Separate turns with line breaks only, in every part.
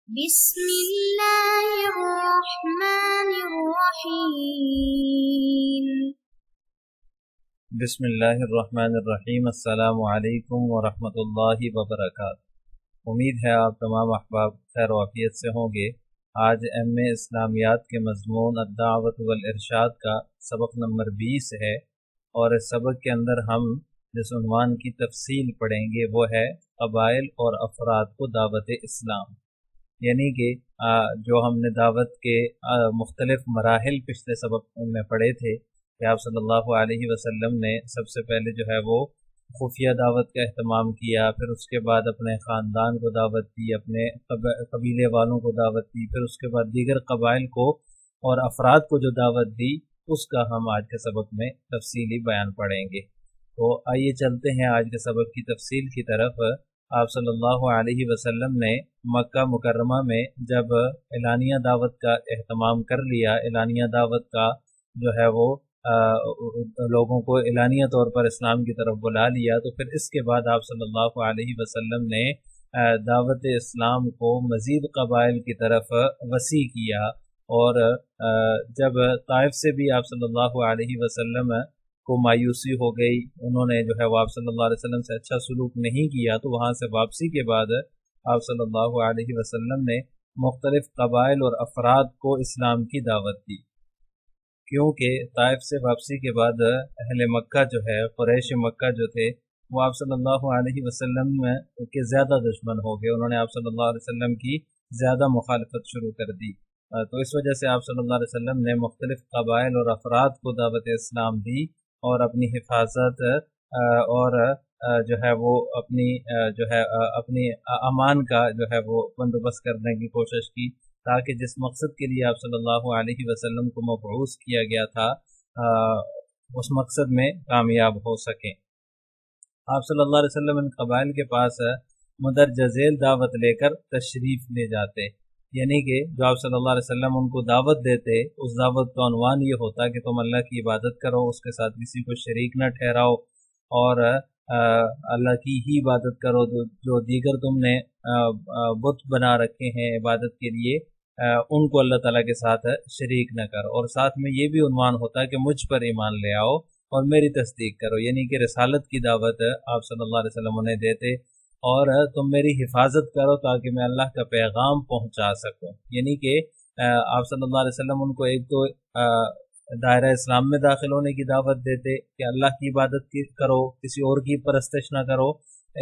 بسم اللہ الرحمن الرحیم۔
بسم اللہ الرحمن الرحیم۔ السلام علیکم ورحمۃ اللہ وبرکاتہ۔ امید ہے آپ تمام احباب خیر و عافیت سے ہوں گے۔ آج ایم اے اسلامیات کے مضمون الدعوۃ والارشاد کا سبق نمبر 20 ہے، اور اس سبق کے اندر ہم جس عنوان کی تفصیل پڑھیں گے وہ ہے قبائل اور افراد کو دعوت اسلام، یعنی کہ جو ہم نے دعوت کے مختلف مراحل پچھلے سبق میں پڑھے تھے کہ آپ صلی اللہ علیہ وسلم نے سب سے پہلے جو ہے وہ خفیہ دعوت کا اہتمام کیا، پھر اس کے بعد اپنے خاندان کو دعوت دی، اپنے قبیلے والوں کو دعوت دی، پھر اس کے بعد دیگر قبائل کو اور افراد کو جو دعوت دی اس کا ہم آج کے سبق میں تفصیلی بیان پڑھیں گے۔ تو آئیے چلتے ہیں آج کے سبق کی تفصیل کی طرف۔ آپ صلی اللہ علیہ وسلم نے مکہ مکرمہ میں جب اعلانیہ دعوت کا اہتمام کر لیا، اعلانیہ دعوت کا جو ہے وہ لوگوں کو اعلانیہ طور پر اسلام کی طرف بلا لیا، تو پھر اس کے بعد آپ صلی اللہ علیہ وسلم نے دعوت اسلام کو مزید قبائل کی طرف وسیع کیا، اور جب طائف سے بھی آپ صلی اللہ علیہ وسلم کو مایوسی ہو گئی، انہوں نے جو ہے وہ آپ صلی اللہ علیہ وسلم سے اچھا سلوک نہیں کیا، تو وہاں سے واپسی کے بعد آپ صلی اللہ علیہ وسلم نے مختلف قبائل اور افراد کو اسلام کی دعوت دی، کیونکہ طائف سے واپسی کے بعد اہل مکہ جو ہے، قریش مکہ جو تھے، وہ آپ صلی اللہ علیہ وسلم کے زیادہ دشمن ہو گئے، انہوں نے آپ صلی اللہ علیہ وسلم کی زیادہ مخالفت شروع کر دی، تو اس وجہ سے آپ صلی اللہ علیہ وسلم نے مختلف قبائل اور افراد کو دعوت اسلام دی، اور اپنی حفاظت اور جو ہے وہ اپنی امان کا جو ہے وہ بندوبست کرنے کی کوشش کی، تاکہ جس مقصد کے لیے آپ صلی اللہ علیہ وسلم کو مبعوث کیا گیا تھا اس مقصد میں کامیاب ہو سکیں۔ آپ صلی اللہ علیہ وسلم ان قبائل کے پاس مندرجہ ذیل دعوت لے کر تشریف لے جاتے، یعنی کہ جو آپ صلی اللہ علیہ وسلم ان کو دعوت دیتے، اس دعوت کا عنوان یہ ہوتا کہ تم اللہ کی عبادت کرو، اس کے ساتھ کسی کو شریک نہ ٹھہراؤ، اور اللہ کی ہی عبادت کرو، جو دیگر تم نے بت بنا رکھے ہیں عبادت کے لیے ان کو اللہ تعالیٰ کے ساتھ شریک نہ کرو، اور ساتھ میں یہ بھی عنوان ہوتا کہ مجھ پر ایمان لے آؤ اور میری تصدیق کرو، یعنی کہ رسالت کی دعوت آپ صلی اللہ علیہ وسلم انہیں دیتے، اور تم میری حفاظت کرو تاکہ میں اللہ کا پیغام پہنچا سکوں، یعنی کہ آپ صلی اللہ علیہ وسلم ان کو ایک تو دائرہ اسلام میں داخل ہونے کی دعوت دیتے کہ اللہ کی عبادت کرو، کسی اور کی پرستش نہ کرو،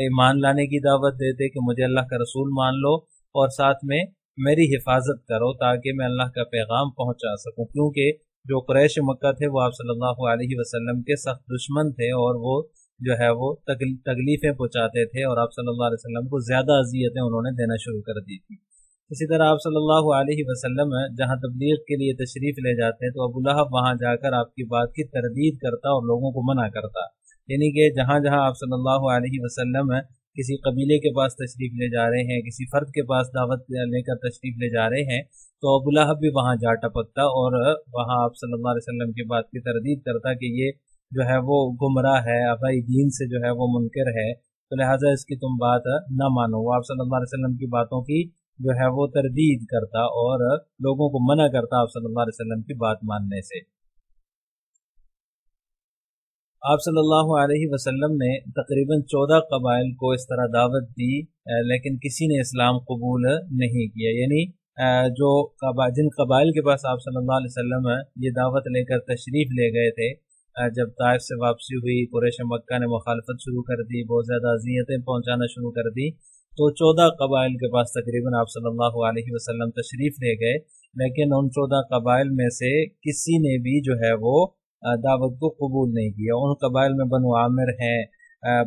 ایمان لانے کی دعوت دیتے کہ مجھے اللہ کا رسول مان لو، اور ساتھ میں میری حفاظت کرو تاکہ میں اللہ کا پیغام پہنچا سکوں، کیونکہ جو قریش مکہ تھے وہ آپ صلی اللہ علیہ وسلم کے سخت دشمن تھے، اور وہ جو ہے وہ تکلیفیں پہنچاتے تھے، اور آپ صلی اللہ علیہ وسلم کو زیادہ اذیتیں انہوں نے دینا شروع کر دی تھی۔ اسی طرح آپ صلی اللہ علیہ وسلم جہاں تبلیغ کے لیے تشریف لے جاتے تو ابو لہب وہاں جا کر آپ کی بات کی تردید کرتا اور لوگوں کو منع کرتا، یعنی کہ جہاں جہاں آپ صلی اللہ علیہ وسلم کسی قبیلے کے پاس تشریف لے جا رہے ہیں، کسی فرد کے پاس دعوت لے کر تشریف لے جا رہے ہیں، تو ابو لہب بھی وہاں جا ٹپکتا اور وہاں آپ صلی اللہ علیہ وسلم کی بات کی تردید کرتا کہ یہ جو ہے وہ گمراہ ہے، آبائی دین سے جو ہے وہ منکر ہے، تو لہٰذا اس کی تم بات نہ مانو۔ وہ آپ صلی اللہ علیہ وسلم کی باتوں کی جو ہے وہ تردید کرتا اور لوگوں کو منع کرتا آپ صلی اللہ علیہ وسلم کی بات ماننے سے۔ آپ صلی اللہ علیہ وسلم نے تقریباً 14 قبائل کو اس طرح دعوت دی، لیکن کسی نے اسلام قبول نہیں کیا، یعنی جن قبائل کے پاس آپ صلی اللہ علیہ وسلم یہ دعوت لے کر تشریف لے گئے تھے، جب طائف سے واپسی ہوئی، قریش مکہ نے مخالفت شروع کر دی، بہت زیادہ اذیتیں پہنچانا شروع کر دی، تو 14 قبائل کے پاس تقریباً آپ صلی اللہ علیہ وسلم تشریف لے گئے، لیکن ان 14 قبائل میں سے کسی نے بھی جو ہے وہ دعوت کو قبول نہیں کیا۔ ان قبائل میں بنو عامر ہیں،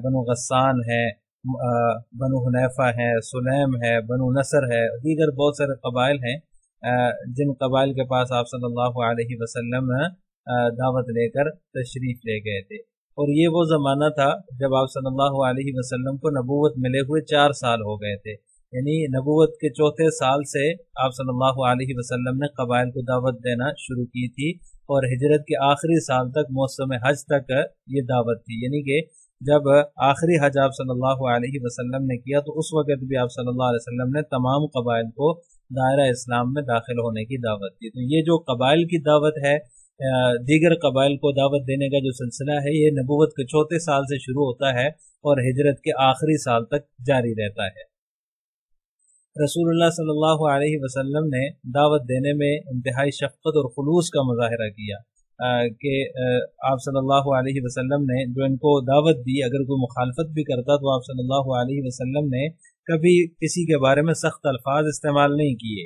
بنو غسان ہے، بنو حنیفہ ہے، سلیم ہے، بنو نصر ہے، دیگر بہت سارے قبائل ہیں جن قبائل کے پاس آپ صلی اللہ علیہ وسلم دعوت لے کر تشریف لے گئے تھے، اور یہ وہ زمانہ تھا جب آپ صلی اللہ علیہ وسلم کو نبوت ملے ہوئے 4 سال ہو گئے تھے، یعنی نبوت کے 4تھے سال سے آپ صلی اللہ علیہ وسلم نے قبائل کو دعوت دینا شروع کی تھی، اور ہجرت کے آخری سال تک موسم حج تک یہ دعوت تھی، یعنی کہ جب آخری حج آپ صلی اللہ علیہ وسلم نے کیا تو اس وقت بھی آپ صلی اللہ علیہ وسلم نے تمام قبائل کو دائرہ اسلام میں داخل ہونے کی دعوت دی. تو یہ جو قبائل کی دعوت ہے، دیگر قبائل کو دعوت دینے کا جو سلسلہ ہے، یہ نبوت کے 34 سال سے شروع ہوتا ہے اور ہجرت کے آخری سال تک جاری رہتا ہے. رسول اللہ صلی اللہ علیہ وسلم نے دعوت دینے میں انتہائی شفقت اور خلوص کا مظاہرہ کیا کہ آپ صلی اللہ علیہ وسلم نے جو ان کو دعوت دی، اگر کوئی مخالفت بھی کرتا تو آپ صلی اللہ علیہ وسلم نے کبھی کسی کے بارے میں سخت الفاظ استعمال نہیں کیے،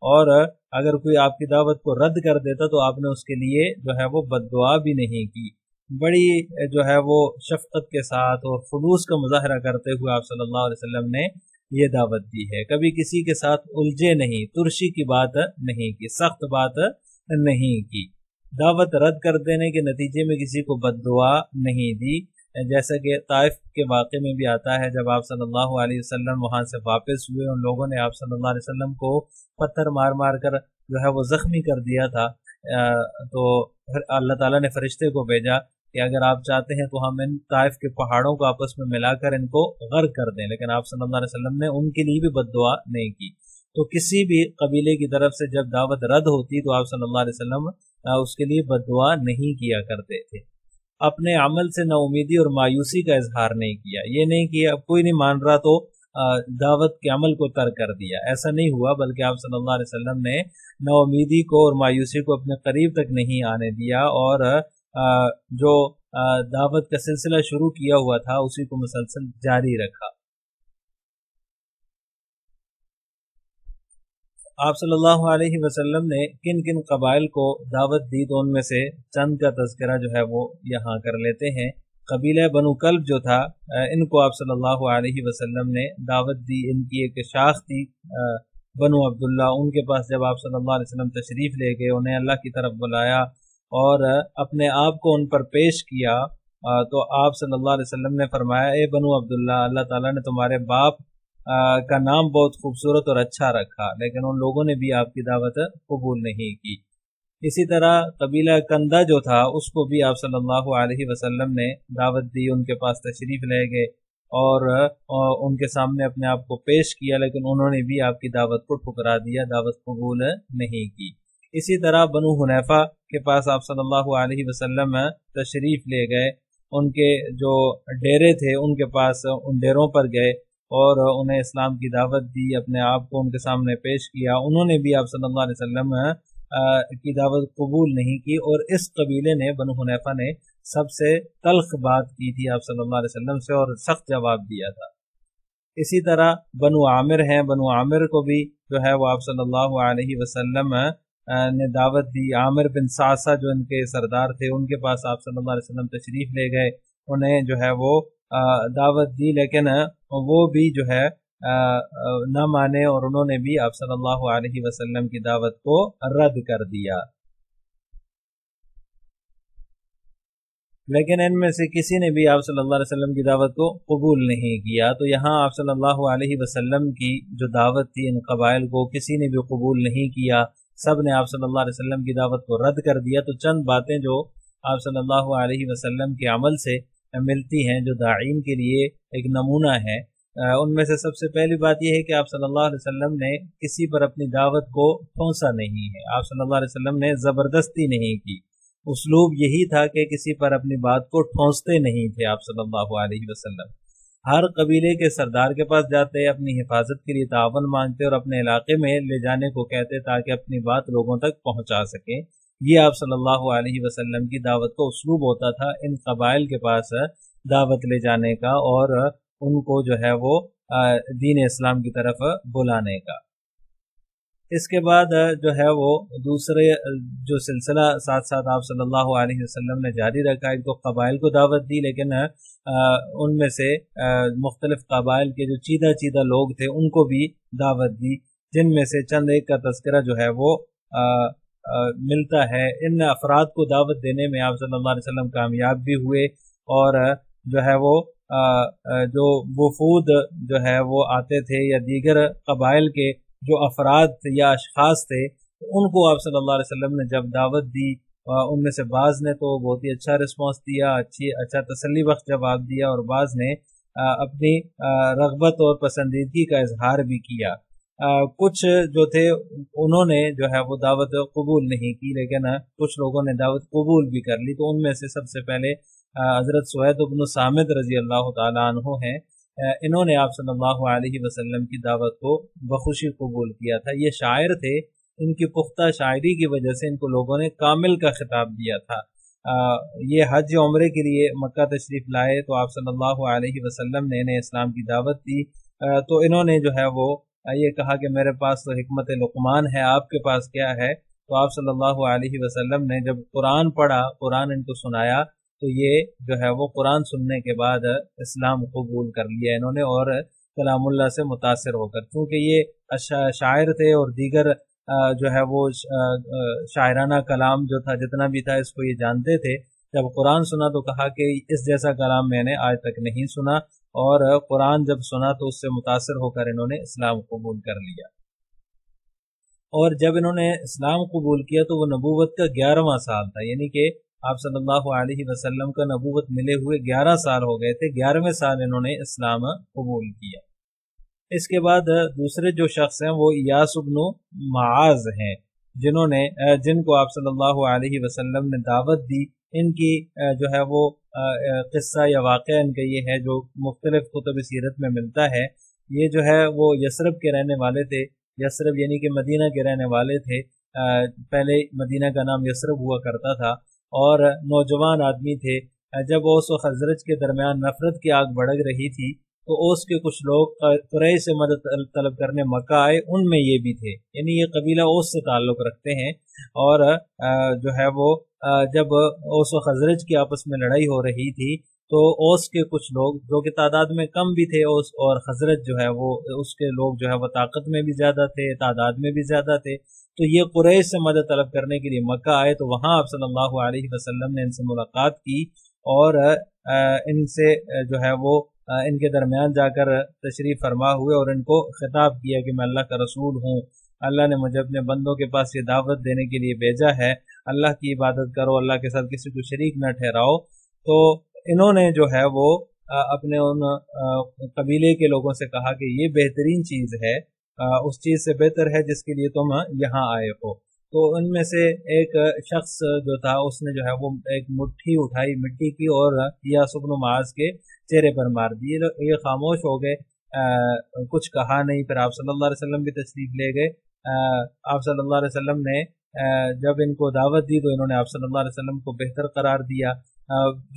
اور اگر کوئی آپ کی دعوت کو رد کر دیتا تو آپ نے اس کے لیے جو ہے وہ بد دعا بھی نہیں کی. بڑی جو ہے وہ شفقت کے ساتھ اور خلوص کا مظاہرہ کرتے ہوئے آپ صلی اللہ علیہ وسلم نے یہ دعوت دی ہے. کبھی کسی کے ساتھ الجھے نہیں، ترشی کی بات نہیں کی، سخت بات نہیں کی. دعوت رد کر دینے کے نتیجے میں کسی کو بد دعا نہیں دی، جیسا کہ طائف کے واقعے میں بھی آتا ہے. جب آپ صلی اللہ علیہ وسلم وہاں سے واپس ہوئے، ان لوگوں نے آپ صلی اللہ علیہ وسلم کو پتھر مار مار کر جو ہے وہ زخمی کر دیا تھا، تو پھر اللہ تعالیٰ نے فرشتے کو بھیجا کہ اگر آپ چاہتے ہیں تو ہم ان طائف کے پہاڑوں کو آپس میں ملا کر ان کو غرق کر دیں، لیکن آپ صلی اللہ علیہ وسلم نے ان کے لیے بھی بد دعا نہیں کی. تو کسی بھی قبیلے کی طرف سے جب دعوت رد ہوتی تو آپ صلی اللہ علیہ وسلم اس کے لیے بد دعا نہیں کیا کرتے تھے. اپنے عمل سے نا امیدی اور مایوسی کا اظہار نہیں کیا، یہ نہیں کہ اب کوئی نہیں مان رہا تو دعوت کے عمل کو ترک کر دیا، ایسا نہیں ہوا، بلکہ آپ صلی اللہ علیہ وسلم نے نا امیدی کو اور مایوسی کو اپنے قریب تک نہیں آنے دیا، اور جو دعوت کا سلسلہ شروع کیا ہوا تھا اسی کو مسلسل جاری رکھا. آپ صلی اللہ علیہ وسلم نے کن کن قبائل کو دعوت دی تو ان میں سے چند کا تذکرہ جو ہے وہ یہاں کر لیتے ہیں. قبیلہ بنو کلب جو تھا، ان کو آپ صلی اللہ علیہ وسلم نے دعوت دی. ان کی ایک شاخ تھی بنو عبداللہ، ان کے پاس جب آپ صلی اللہ علیہ وسلم تشریف لے گئے، انہیں اللہ کی طرف بلایا اور اپنے آپ کو ان پر پیش کیا، تو آپ صلی اللہ علیہ وسلم نے فرمایا، اے بنو عبداللہ، اللہ تعالیٰ نے تمہارے باپ کا نام بہت خوبصورت اور اچھا رکھا، لیکن ان لوگوں نے بھی آپ کی دعوت قبول نہیں کی. اسی طرح قبیلہ کندہ جو تھا، اس کو بھی آپ صلی اللہ علیہ وسلم نے دعوت دی، ان کے پاس تشریف لے گئے اور ان کے سامنے اپنے آپ کو پیش کیا، لیکن انہوں نے بھی آپ کی دعوت کو ٹھکرا دیا، دعوت قبول نہیں کی. اسی طرح بنو حنیفہ کے پاس آپ صلی اللہ علیہ وسلم تشریف لے گئے، ان کے جو ڈیرے تھے ان کے پاس ان ڈیروں پر گئے اور انہیں اسلام کی دعوت دی، اپنے آپ کو ان کے سامنے پیش کیا. انہوں نے بھی آپ صلی اللہ علیہ وسلم کی دعوت قبول نہیں کی، اور اس قبیلے نے، بنو حنیفہ نے، سب سے تلخ بات کی تھی آپ صلی اللہ علیہ وسلم سے اور سخت جواب دیا تھا. اسی طرح بنو عامر ہیں، بنو عامر کو بھی جو ہے وہ آپ صلی اللہ علیہ وسلم نے دعوت دی. عامر بن سعصہ جو ان کے سردار تھے، ان کے پاس آپ صلی اللہ علیہ وسلم تشریف لے گئے، انہیں جو ہے وہ دعوت دی، لیکن وہ بھی جو ہے نہ مانے اور انہوں نے بھی آپ صلی اللہ علیہ وسلم کی دعوت کو رد کر دیا. لیکن ان میں سے کسی نے بھی آپ صلی اللہ علیہ وسلم کی دعوت کو قبول نہیں کیا. تو یہاں آپ صلی اللہ علیہ وسلم کی جو دعوت تھی ان قبائل کو کسی نے بھی قبول نہیں کیا، سب نے آپ صلی اللہ علیہ وسلم کی دعوت کو رد کر دیا. تو چند باتیں جو آپ صلی اللہ علیہ وسلم کے عمل سے ملتی ہیں، جو داعین کے لیے ایک نمونہ ہے، ان میں سے سب سے پہلی بات یہ ہے کہ آپ صلی اللہ علیہ وسلم نے کسی پر اپنی دعوت کو ٹھونسا نہیں ہے. آپ صلی اللہ علیہ وسلم نے زبردستی نہیں کی. اسلوب یہی تھا کہ کسی پر اپنی بات کو ٹھونستے نہیں تھے آپ صلی اللہ علیہ وسلم. ہر قبیلے کے سردار کے پاس جاتے، اپنی حفاظت کے لیے تعاون مانگتے اور اپنے علاقے میں لے جانے کو کہتے تاکہ اپنی بات لوگوں تک پہنچا سکیں. یہ آپ صلی اللہ علیہ وسلم کی دعوت کا اسلوب ہوتا تھا، ان قبائل کے پاس دعوت لے جانے کا اور ان کو جو ہے وہ دین اسلام کی طرف بلانے کا. اس کے بعد جو ہے وہ دوسرے جو سلسلہ ساتھ ساتھ آپ صلی اللہ علیہ وسلم نے جاری رکھا، ایک تو قبائل کو دعوت دی، لیکن ان میں سے مختلف قبائل کے جو چیدہ چیدہ لوگ تھے ان کو بھی دعوت دی، جن میں سے چند ایک کا تذکرہ جو ہے وہ ملتا ہے. ان افراد کو دعوت دینے میں آپ صلی اللہ علیہ وسلم کامیاب بھی ہوئے، اور جو ہے وہ جو وفود جو ہے وہ آتے تھے یا دیگر قبائل کے جو افراد یا اشخاص تھے، ان کو آپ صلی اللہ علیہ وسلم نے جب دعوت دی ان میں سے بعض نے تو بہت ہی اچھا رسپانس دیا، اچھا تسلی بخش جواب دیا، اور بعض نے اپنی رغبت اور پسندیدگی کا اظہار بھی کیا۔ کچھ جو تھے انہوں نے جو ہے وہ دعوت قبول نہیں کی، لیکن کچھ لوگوں نے دعوت قبول بھی کر لی۔ تو ان میں سے سب سے پہلے حضرت سوید بن صامت رضی اللہ تعالیٰ عنہ ہیں۔ انہوں نے آپ صلی اللہ علیہ وسلم کی دعوت کو بخوشی قبول کیا تھا۔ یہ شاعر تھے، ان کی پختہ شاعری کی وجہ سے ان کو لوگوں نے کامل کا خطاب دیا تھا۔ یہ حج عمرے کے لیے مکہ تشریف لائے تو آپ صلی اللہ علیہ وسلم نے انہیں اسلام کی دعوت دی۔ تو انہوں نے جو ہے وہ یہ کہا کہ میرے پاس تو حکمت لقمان ہے، آپ کے پاس کیا ہے؟ تو آپ صلی اللہ علیہ وسلم نے جب قرآن پڑھا، قرآن ان کو سنایا، تو یہ جو ہے وہ قرآن سننے کے بعد اسلام قبول کر لیا انہوں نے، اور کلام اللہ سے متاثر ہو کر، کیونکہ یہ شاعر تھے اور دیگر جو ہے وہ شاعرانہ کلام جو تھا جتنا بھی تھا اس کو یہ جانتے تھے۔ جب قرآن سنا تو کہا کہ اس جیسا کلام میں نے آج تک نہیں سنا، اور قرآن جب سنا تو اس سے متاثر ہو کر انہوں نے اسلام قبول کر لیا۔ اور جب انہوں نے اسلام قبول کیا تو وہ نبوت کا 11واں سال تھا، یعنی کہ آپ صلی اللہ علیہ وسلم کا نبوت ملے ہوئے 11 سال ہو گئے تھے، 11ویں سال انہوں نے اسلام قبول کیا۔ اس کے بعد دوسرے جو شخص ہیں وہ ایاس بن معاذ ہیں، جن کو آپ صلی اللہ علیہ وسلم نے دعوت دی۔ ان کی جو ہے وہ قصہ یا واقعہ ان کا یہ ہے جو مختلف کتب سیرت میں ملتا ہے۔ یہ جو ہے وہ یثرب کے رہنے والے تھے، یثرب یعنی کہ مدینہ کے رہنے والے تھے۔ پہلے مدینہ کا نام یثرب ہوا کرتا تھا، اور نوجوان آدمی تھے۔ جب اوس و خزرج کے درمیان نفرت کی آگ بھڑک رہی تھی تو اوس کے کچھ لوگ قریش سے مدد طلب کرنے مکہ آئے، ان میں یہ بھی تھے، یعنی یہ قبیلہ اوس سے تعلق رکھتے ہیں۔ اور جو ہے وہ جب اوس و خزرج کی آپس میں لڑائی ہو رہی تھی تو اوس کے کچھ لوگ جو کہ تعداد میں کم بھی تھے، اوس اور خزرج جو ہے وہ اس کے لوگ جو ہے وہ طاقت میں بھی زیادہ تھے، تعداد میں بھی زیادہ تھے، تو یہ قریش سے مدد طلب کرنے کے لیے مکہ آئے۔ تو وہاں آپ صلی اللہ علیہ وسلم نے ان سے ملاقات کی، اور ان سے جو ہے وہ ان کے درمیان جا کر تشریف فرما ہوئے اور ان کو خطاب کیا کہ میں اللہ کا رسول ہوں، اللہ نے مجھے اپنے بندوں کے پاس یہ دعوت دینے کے لیے بھیجا ہے، اللہ کی عبادت کرو، اللہ کے ساتھ کسی کو شریک نہ ٹھہراؤ۔ تو انہوں نے جو ہے وہ اپنے ان قبیلے کے لوگوں سے کہا کہ یہ بہترین چیز ہے، اس چیز سے بہتر ہے جس کے لیے تم یہاں آئے ہو۔ تو ان میں سے ایک شخص جو تھا اس نے جو ہے وہ ایک مٹھی اٹھائی مٹی کی اور ایاس بن معاذ کے چہرے پر مار دی۔ یہ خاموش ہو گئے، کچھ کہا نہیں۔ پھر آپ صلی اللہ علیہ وسلم بھی تشریف لے گئے۔ آپ صلی اللہ علیہ وسلم نے جب ان کو دعوت دی تو انہوں نے آپ صلی اللہ علیہ وسلم کو بہتر قرار دیا۔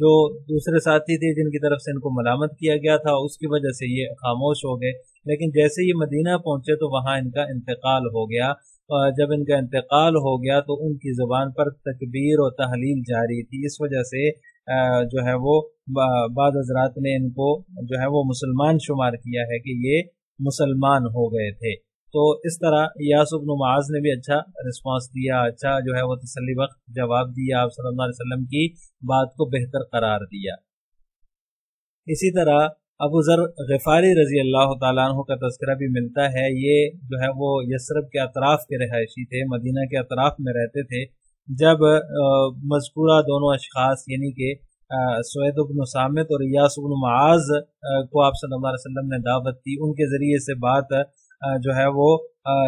جو دوسرے ساتھی تھے جن کی طرف سے ان کو ملامت کیا گیا تھا اس کی وجہ سے یہ خاموش ہو گئے، لیکن جیسے یہ مدینہ پہنچے تو وہاں ان کا انتقال ہو گیا۔ جب ان کا انتقال ہو گیا تو ان کی زبان پر تکبیر و تحلیل جاری تھی، اس وجہ سے جو ہے وہ بعض حضرات نے ان کو جو ہے وہ مسلمان شمار کیا ہے کہ یہ مسلمان ہو گئے تھے۔ تو اس طرح ایاس بن معاذ نے بھی اچھا رسپانس دیا، اچھا جو ہے وہ تسلی بخش جواب دیا، آپ صلی اللہ علیہ وسلم کی بات کو بہتر قرار دیا۔ اسی طرح ابو ذر غفاری رضی اللہ تعالیٰ عنہ کا تذکرہ بھی ملتا ہے۔ یہ جو ہے وہ یثرب کے اطراف کے رہائشی تھے، مدینہ کے اطراف میں رہتے تھے۔ جب مذکورہ دونوں اشخاص یعنی کہ سوید بن صامت اور ایاس بن معاذ کو آپ صلی اللہ علیہ وسلم نے دعوت دی، ان کے ذریعے سے بات جو ہے وہ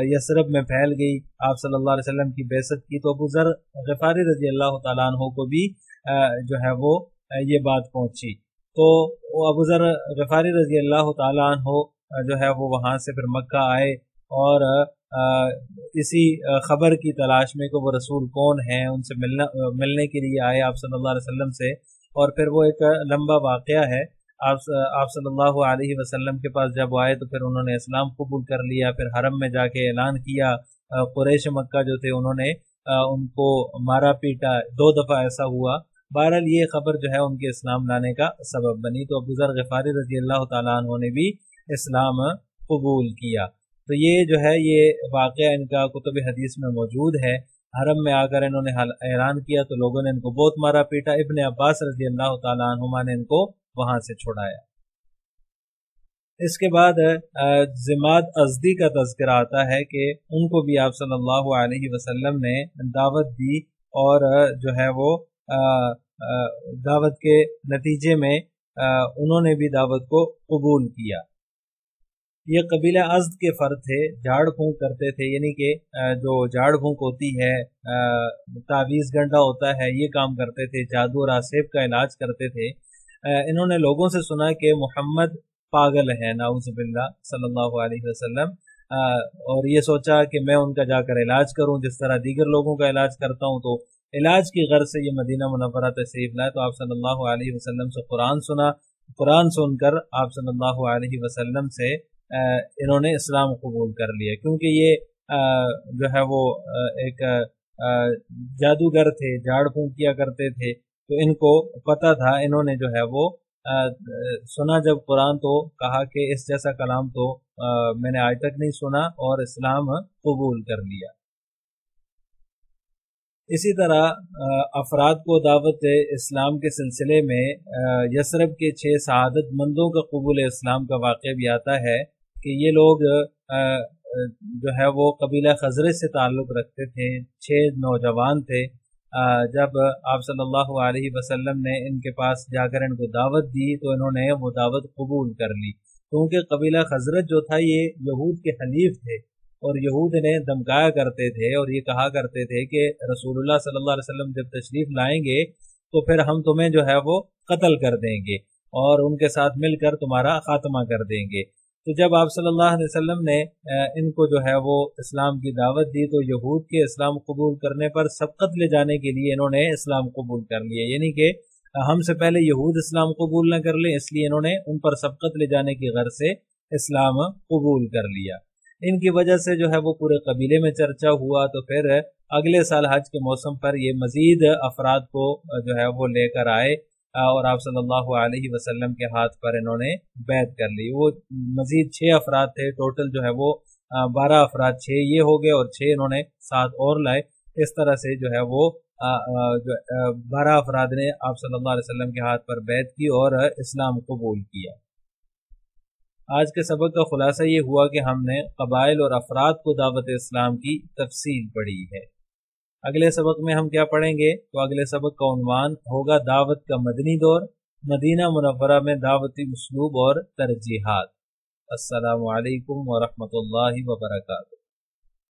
یثرب میں پھیل گئی، آپ صلی اللہ علیہ وسلم کی بعثت کی، تو ابو ذر غفاری رضی اللہ تعالیٰ عنہ کو بھی جو ہے وہ یہ بات پہنچی۔ تو ابو ذر غفاری رضی اللہ تعالیٰ عنہ جو ہے وہ وہاں سے پھر مکہ آئے، اور اسی خبر کی تلاش میں کہ وہ رسول کون ہیں، ان سے ملنے کے لیے آئے آپ صلی اللہ علیہ وسلم سے۔ اور پھر وہ ایک لمبا واقعہ ہے، آپ صلی اللہ علیہ وسلم کے پاس جب آئے تو پھر انہوں نے اسلام قبول کر لیا، پھر حرم میں جا کے اعلان کیا۔ قریش مکہ جو تھے انہوں نے ان کو مارا پیٹا، 2 دفعہ ایسا ہوا۔ بہرحال یہ خبر جو ہے ان کے اسلام لانے کا سبب بنی، تو ابو ذر غفاری رضی اللہ تعالیٰ عنہ نے بھی اسلام قبول کیا۔ تو یہ جو ہے یہ واقعہ ان کا کتب حدیث میں موجود ہے۔ حرم میں آ کر انہوں نے اعلان کیا تو لوگوں نے ان کو بہت مارا پیٹا، ابن عباس رضی اللہ تعالیٰ عنہما نے ان کو وہاں سے چھڑایا۔ اس کے بعد ضماد ازدی کا تذکرہ آتا ہے کہ ان کو بھی آپ صلی اللہ علیہ وسلم نے دعوت دی، اور جو ہے وہ دعوت کے نتیجے میں انہوں نے بھی دعوت کو قبول کیا۔ یہ قبیلہ ازد کے فرد تھے، جھاڑ پھونک کرتے تھے، یعنی کہ جو جھاڑ پھونک ہوتی ہے، تعویذ گنڈا ہوتا ہے، یہ کام کرتے تھے، جادو اور آسیب کا علاج کرتے تھے۔ انہوں نے لوگوں سے سنا کہ محمد پاگل ہے، نعوذ باللہ، صلی اللہ علیہ وسلم، اور یہ سوچا کہ میں ان کا جا کر علاج کروں جس طرح دیگر لوگوں کا علاج کرتا ہوں۔ تو علاج کی غرض سے یہ مدینہ منورہ تشریف لائے، تو آپ صلی اللہ علیہ وسلم سے قرآن سنا۔ قرآن سن کر آپ صلی اللہ علیہ وسلم سے انہوں نے اسلام قبول کر لیا، کیونکہ یہ جو ہے وہ ایک جادوگر تھے، جھاڑ پھونک کیا کرتے تھے، تو ان کو پتہ تھا، انہوں نے جو ہے وہ سنا جب قرآن تو کہا کہ اس جیسا کلام تو میں نے آج تک نہیں سنا، اور اسلام قبول کر لیا۔ اسی طرح افراد کو دعوت اسلام کے سلسلے میں یثرب کے 6 سعادت مندوں کا قبول اسلام کا واقعہ بھی آتا ہے کہ یہ لوگ جو ہے وہ قبیلہ خزرج سے تعلق رکھتے تھے، 6 نوجوان تھے۔ جب آپ صلی اللہ علیہ وسلم نے ان کے پاس جا کر ان کو دعوت دی تو انہوں نے وہ دعوت قبول کر لی، کیونکہ قبیلہ خزرج جو تھا یہ یہود کے حلیف تھے، اور یہود نے دھمکایا کرتے تھے اور یہ کہا کرتے تھے کہ رسول اللہ صلی اللہ علیہ وسلم جب تشریف لائیں گے تو پھر ہم تمہیں جو ہے وہ قتل کر دیں گے اور ان کے ساتھ مل کر تمہارا خاتمہ کر دیں گے۔ تو جب آپ صلی اللہ علیہ وسلم نے ان کو جو ہے وہ اسلام کی دعوت دی تو یہود کے اسلام قبول کرنے پر سبقت لے جانے کے لیے انہوں نے اسلام قبول کر لیا، یعنی کہ ہم سے پہلے یہود اسلام قبول نہ کر لیں، اس لیے انہوں نے ان پر سبقت لے جانے کی غرض سے اسلام قبول کر لیا۔ ان کی وجہ سے جو ہے وہ پورے قبیلے میں چرچا ہوا، تو پھر اگلے سال حج کے موسم پر یہ مزید افراد کو جو ہے وہ لے کر آئے اور آپ صلی اللہ علیہ وسلم کے ہاتھ پر انہوں نے بیعت کر لی۔ وہ مزید 6 افراد تھے، ٹوٹل جو ہے وہ 12 افراد، 6 یہ ہو گئے اور 6 انہوں نے ساتھ اور لائے۔ اس طرح سے جو ہے وہ 12 افراد نے آپ صلی اللہ علیہ وسلم کے ہاتھ پر بیعت کی اور اسلام قبول کیا۔ آج کے سبق کا خلاصہ یہ ہوا کہ ہم نے قبائل اور افراد کو دعوت اسلام کی تفصیل پڑھی ہے۔ اگلے سبق میں ہم کیا پڑھیں گے؟ تو اگلے سبق کا عنوان ہوگا دعوت کا مدنی دور، مدینہ منورہ میں دعوتی اسلوب اور ترجیحات۔ السلام علیکم ورحمۃ اللہ وبرکاتہ۔